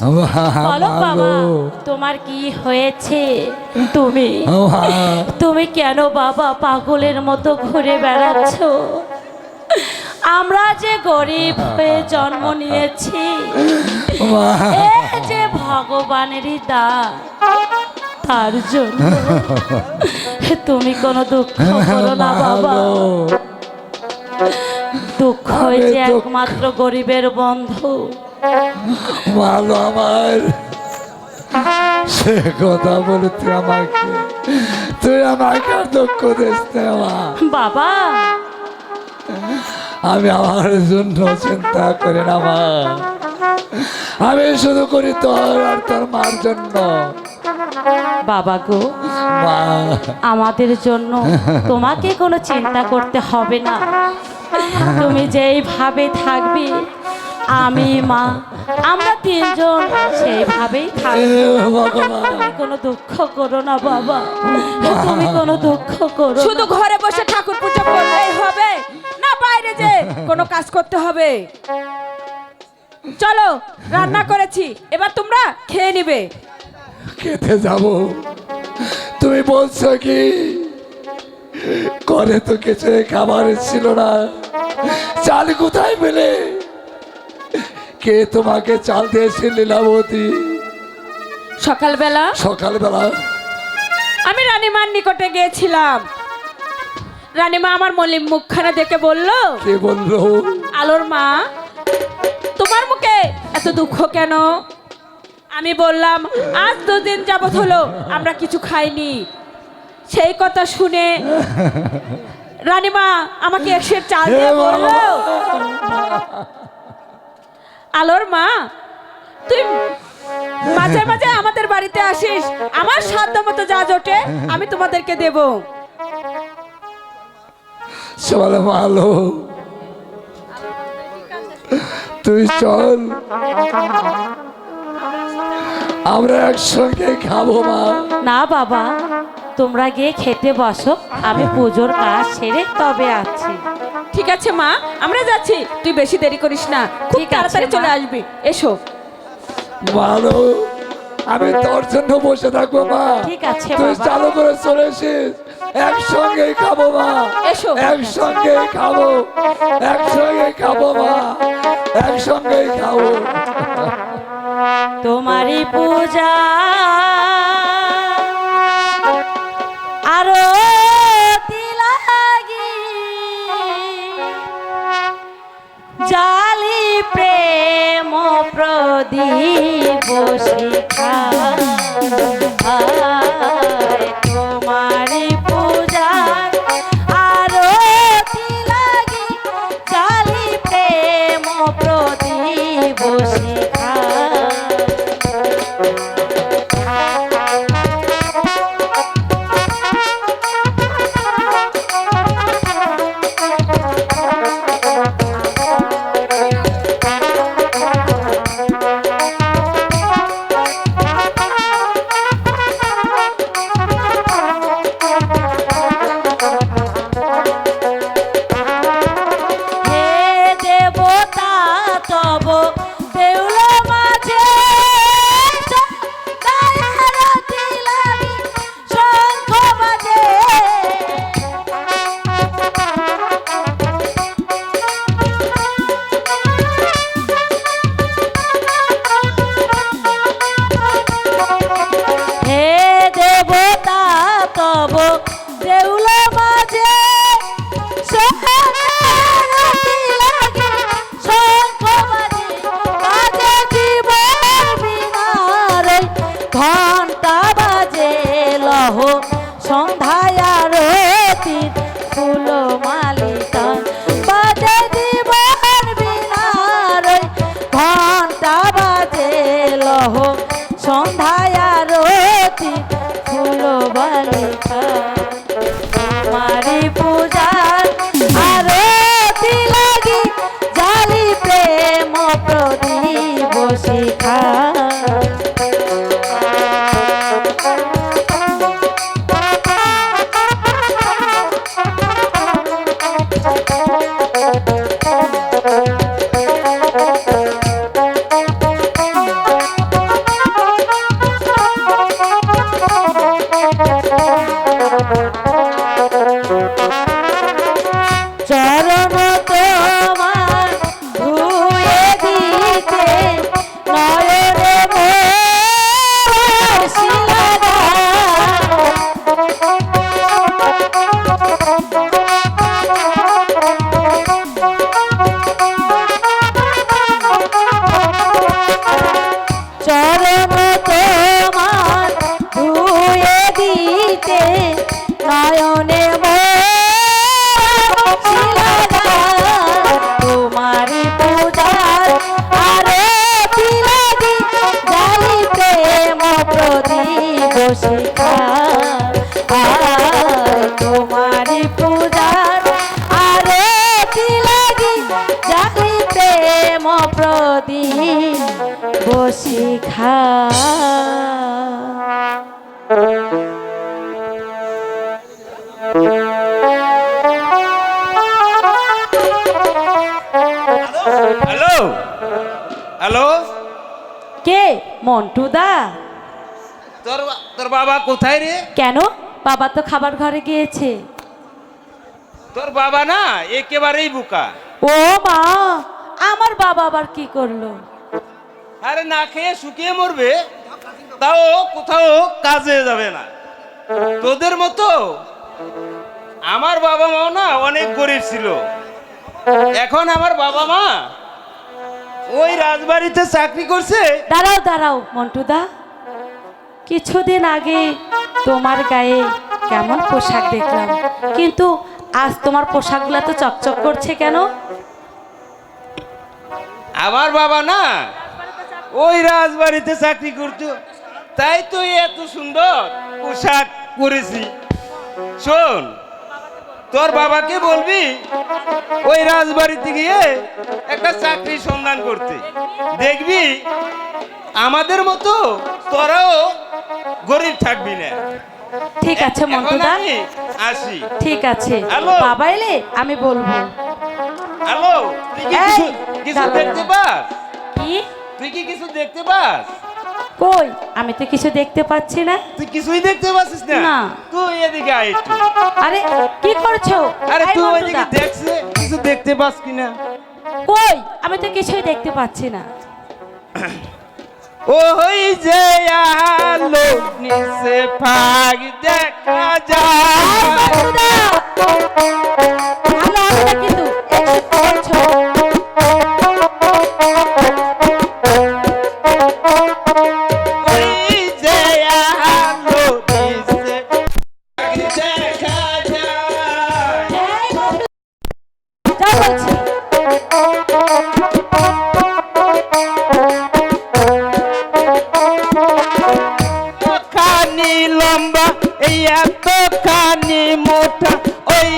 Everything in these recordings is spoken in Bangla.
বলো বাবা, তোমার কি হয়েছে? তুমি কেন বাবা পাগলের মতো ঘুরে বেড়াচ্ছ? আমরা যে গরিব হয়ে জন্ম নিয়েছি, এই যে ভগবানেরই দান, তার জন্য তুমি কোনো দুঃখ করো না বাবা। দুঃখ যে একমাত্র গরিবের বন্ধু। ভালো আমার সে কথা বলে তুই আমাকে আর দুঃখ দিস না বাবা। আমি আমার জন্য চিন্তা করি না মা, আমি শুধু করি তোর আর তোর মার জন্য। বাবা গো, মা আমাদের জন্য তোমাকে কোনো চিন্তা করতে হবে না। তুমি যেইভাবে থাকবে, আমি মা আমরা তিনজন সেইভাবেই থাকবো। তুমি কোনো দুঃখ করো না বাবা, তুমি কোনো দুঃখ করো। শুধু ঘরে বসে ঠাকুর পূজা করলেই হবে না, বাইরে যে কোনো কাজ করতে হবে। চলো, রান্না করেছি, এবার তোমরা খেয়ে নিবে। খেতে যাব? তুমি বলছো কি করে তো কিছু খাবার ছিল না, চাল কোথায় পেলে? কে তোমাকে চাল দিয়েছে লীলাবতী? সকালবেলা আমি রানীমার নিকটে গিয়েছিলাম। রানীমা আমার মলিন মুখখানা দেখে বলল, কে বললো? আলোর মা, তোমার মুখে এত দুঃখ কেন? আমি বললাম, আজ 2 দিন যাবত হলো আমরা কিছু খাইনি। সেই কথা শুনে রানীমা আমাকে 1 সের চাল দিয়ে বলল, আলোর মা, তুই মাঝে মাঝে আমাদের বাড়িতে আসিস, আমার সাধ্য মতো যা জোটে আমি তোমাদেরকে দেব। চল ভালো, তুই চল, আমরা একসঙ্গে খাবো মা। না বাবা, তোমরা গিয়ে খেতে বসো, আমি পুজোর কাজ সেরে তবে আছি। ঠিক আছে মা, আমরা যাচ্ছি, তুই বেশি দেরি করিস না, খুব ঠিক আছে, তাড়াতাড়ি চলে মা। আসবি। এসো। ভালো, আমি তোর জন্য বসে থাকবো মা। ঠিক আছে তুই বাবা। চালু করে চলে এসিস, একসঙ্গে খাবো মা। এসো। একসঙ্গে খাবো, একসঙ্গে খাবো মা, একসঙ্গে খাবো। তোমারই পূজা আরো লাগি, জালি প্রেম প্রদীপ শিখা। তোমারই পূজা আরো লাগি, জালি প্রেম প্রদীপ শিখা। সন্ধ্যায় আরতির ফুল মালিকা বাজে জীবন বিনার, ঘন্টা বাজে লহ সন্ধ্যায় আরতির ফুল বালিকা। তোমারি পূজার আরতি লাগি, জালি প্রেম প্রদীপ শিখা। বসে খা আর তোমারই পূজার আরতি লাগি জাগি প্রেম প্রদীপ বসে খা হ্যালো হ্যালো কে মন্টু দা? তোর তোর বাবা কোথায় রে? কেন? বাবা তো খাবার ঘরে গিয়েছে। তোর বাবা না একেবারেই বোকা। ও মা, আমার বাবা আবার কি করলো? আরে না খেয়ে শুকিয়ে মরবে, তাও কোথাও কাজে যাবে না। তোদের মতো আমার বাবা মাও না অনেক গরিব ছিল। এখন আমার বাবা মা ওই রাজবাড়িতে চাকরি করছে। দাঁড়াও দাঁড়াও মন্টুদা, কিছুদিন আগে তোমার গায়ে কেমন পোশাক দেখলাম, কিন্তু আজ তোমার পোশাকগুলো তো চকচক করছে কেন? আমার বাবা না ওই রাজবাড়িতে চাকরি করতো, তাই তো এত সুন্দর পোশাক পরেছি। শোন, তোর বাবাকে বলবি ওই রাজবাড়িতে গিয়ে একটা চাকরির সন্ধান করতে। দেখবি আমাদের মতো তোরাও গরিব থাকবি না। ঠিক আছে এখন মন্টুদা, আমি আসি। ঠিক আছে। হ্যালো। বাবা এলে আমি বলবো। হ্যালো, তুই কি এই, কিছু দাঁড়া, দেখতে দাঁড়া। পাস? কি? তুই কি কিছু দেখতে পাস? কই, আমি তো কিছু দেখতে পাচ্ছি না। তুই কিছুই দেখতে পাচ্ছিস না? না। তুই এদিকে আয় একটু। আরে কি করছো? আরে এই তুই মন্টুদা, ওইদিকে দেখছে, কিছু দেখতে পাস কিনা? কই, আমি তো কিছুই দেখতে পাচ্ছি না। ওই যে আলো নিচে ফাগ দেখা যায়। মন্টুদা, ভালো হবে না কিন্তু, একটু করছো। ওই যে আলো নিচে ফাগ দেখা যায়। এই মন্টু, যা বলছি। খানি লম্বা এই এত খানি মোটা, ওই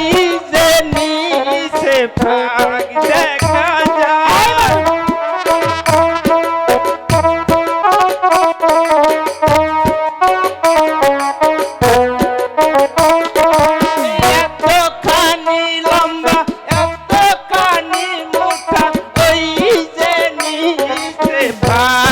যে নিচে ফাগ দেখা যায়। এতখানি লম্বা এতখানি মোটা, ওই যে নিচে ভাগ